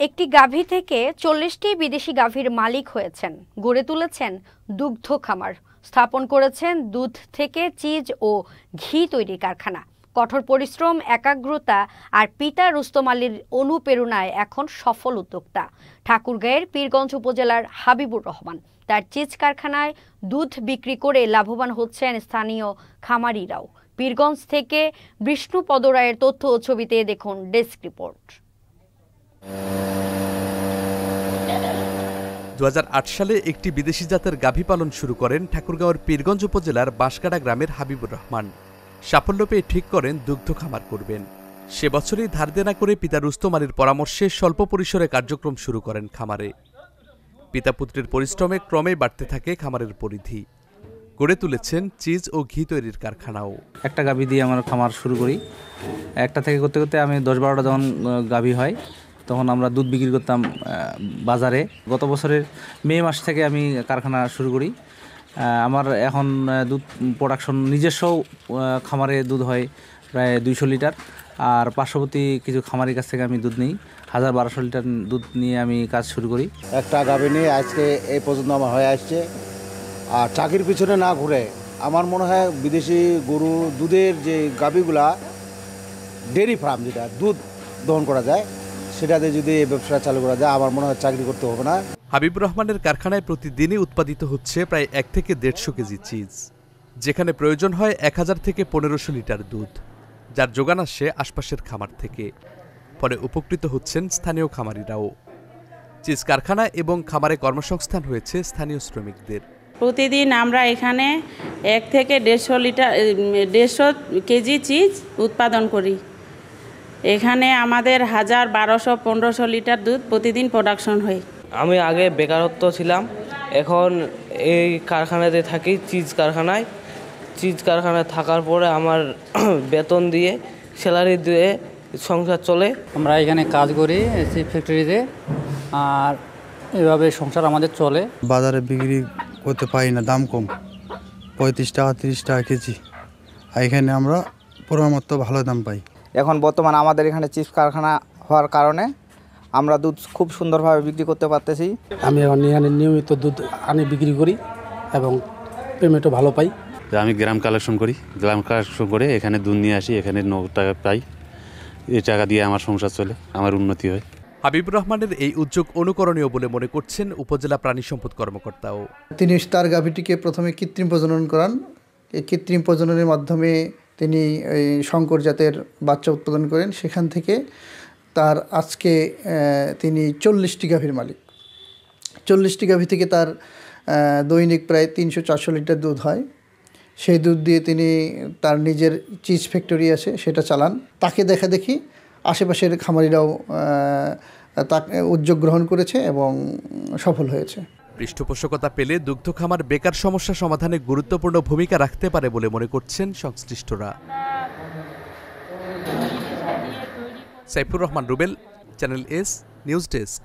একটি গাভী থেকে 40টি বিদেশি গাভীর মালিক হয়েছেন, গড়ে তুলেছেন দুগ্ধ খামার, স্থাপন করেছেন দুধ থেকে চিজ ও ঘি তৈরির কারখানা। কঠোর পরিশ্রম, একাগ্রতা আর পিতা রুস্তম আলীর অনুপ্রেরণায় এখন সফল উদ্যোক্তা ঠাকুরগাঁয়ের পীরগঞ্জ উপজেলার হাবিবুর রহমান। তার চিজ কারখানায় দুধ বিক্রি করে লাভবান হচ্ছেন স্থানীয় খামারিরাও। পীরগঞ্জ থেকে বিষ্ণুপদ রায়ের তথ্য ও ছবিতে দেখুন ডেস্ক রিপোর্ট। 2008 সালে একটি বিদেশি জাতের গাভী পালন শুরু করেন ঠাকুরগাঁওয়ের পীরগঞ্জ উপজেলার বাঁশগাড়া গ্রামের হাবিবুর রহমান। সাফল্য পেয়ে ঠিক করেন দুগ্ধ খামার করবেন। সে বছরই ধার দেনা করে পিতা রুস্তম আলীর পরামর্শে স্বল্প পরিসরে কার্যক্রম শুরু করেন খামারে। পিতা পুত্রের পরিশ্রমে ক্রমেই বাড়তে থাকে খামারের পরিধি, গড়ে তুলেছেন চিজ ও ঘি তৈরির কারখানাও। একটা গাভী দিয়ে আমার খামার শুরু করি। একটা থেকে করতে করতে আমি 10-12টা যখন গাভী হয় তখন আমরা দুধ বিক্রি করতাম বাজারে। গত বছরের মে মাস থেকে আমি কারখানা শুরু করি। আমার এখন দুধ প্রোডাকশন নিজস্ব খামারে দুধ হয় প্রায় 200 লিটার, আর পার্শ্ববর্তী কিছু খামারের কাছ থেকে আমি দুধ নিই 1000-1200 লিটার দুধ নিয়ে আমি কাজ শুরু করি। একটা গাভী নিয়ে আজকে এই পর্যন্ত আমার হয়ে আসছে। আর চাকরির পিছনে না ঘুরে আমার মনে হয় বিদেশি গরু দুধের যে গাভীগুলা ডেয়ারি ফার্ম যেটা দুধ দহন করা যায় সেটাতে যদি এই ব্যবসা চালু করা যায় আমার মনে হয় চাকরি করতে হবে না। হাবিবুর রহমানের কারখানায় প্রতিদিনই উৎপাদিত হচ্ছে প্রায় 1 থেকে 150 কেজি চিজ, যেখানে প্রয়োজন হয় 1000 থেকে 1500 লিটার দুধ, যার যোগান আসে আশপাশের খামার থেকে। ফলে উপকৃত হচ্ছেন স্থানীয় খামারিরাও। চিজ কারখানা এবং খামারে কর্মসংস্থান হয়েছে স্থানীয় শ্রমিকদের। প্রতিদিন আমরা এখানে 1 থেকে 150 কেজি চিজ উৎপাদন করি। এখানে আমাদের 1000, 1200, 1500 লিটার দুধ প্রতিদিন প্রোডাকশন হয়। আমি আগে বেকারত্ব ছিলাম, এখন এই কারখানাতে থাকি। চিজ কারখানায় থাকার পরে আমার বেতন দিয়ে স্যালারি দিয়ে সংসার চলে। আমরা এখানে কাজ করি চিজ ফ্যাক্টরিতে, আর এভাবে সংসার আমাদের চলে। বাজারে বিক্রি করতে পারি না, দাম কম, 35 টাকা 30 টাকা কেজি। এখানে আমরা পরিমাণমতো ভালো দাম পাই। এখন বর্তমানে আমাদের এখানে চিপস কারখানা হওয়ার কারণে আমরা দুধ খুব সুন্দরভাবে বিক্রি করতে পারতেছি। আমি এখানে নিয়মিত দুধ আনি বিক্রি করি এবং পেমেন্টও ভালো পাই। আমি গ্রাম কালেকশন করে এখানে দুধ নিয়ে আসি, এখানে 9 টাকা পাই। এই টাকা দিয়ে আমার সংসার চলে, আমার উন্নতি হয়। হাবিবুর রহমানের এই উদ্যোগ অনুকরণীয় বলে মনে করছেন উপজেলা প্রাণী সম্পদ কর্মকর্তাও। তিনি তার গাভীটিকে প্রথমে কৃত্রিম প্রজনন করান। এই কৃত্রিম প্রজননের মাধ্যমে তিনি এই শঙ্কর জাতের বাচ্চা উৎপাদন করেন। সেখান থেকে তার আজকে তিনি 40টি গাভীর মালিক। 40টি গাভী থেকে তার দৈনিক প্রায় 300-400 লিটার দুধ হয়। সেই দুধ দিয়ে তিনি তার নিজের চিজ ফ্যাক্টরি আছে সেটা চালান। তাকে দেখা দেখি আশেপাশের খামারিরাও তাকে উদ্যোগ গ্রহণ করেছে এবং সফল হয়েছে। পৃষ্ঠপোষকতা পেলে দুগ্ধ খামার বেকার সমস্যা সমাধানে গুরুত্বপূর্ণ ভূমিকা রাখতে পারে বলে মনে করছেন সংশ্লিষ্টরা। Saifur Rahman Rubel, channel S news desk.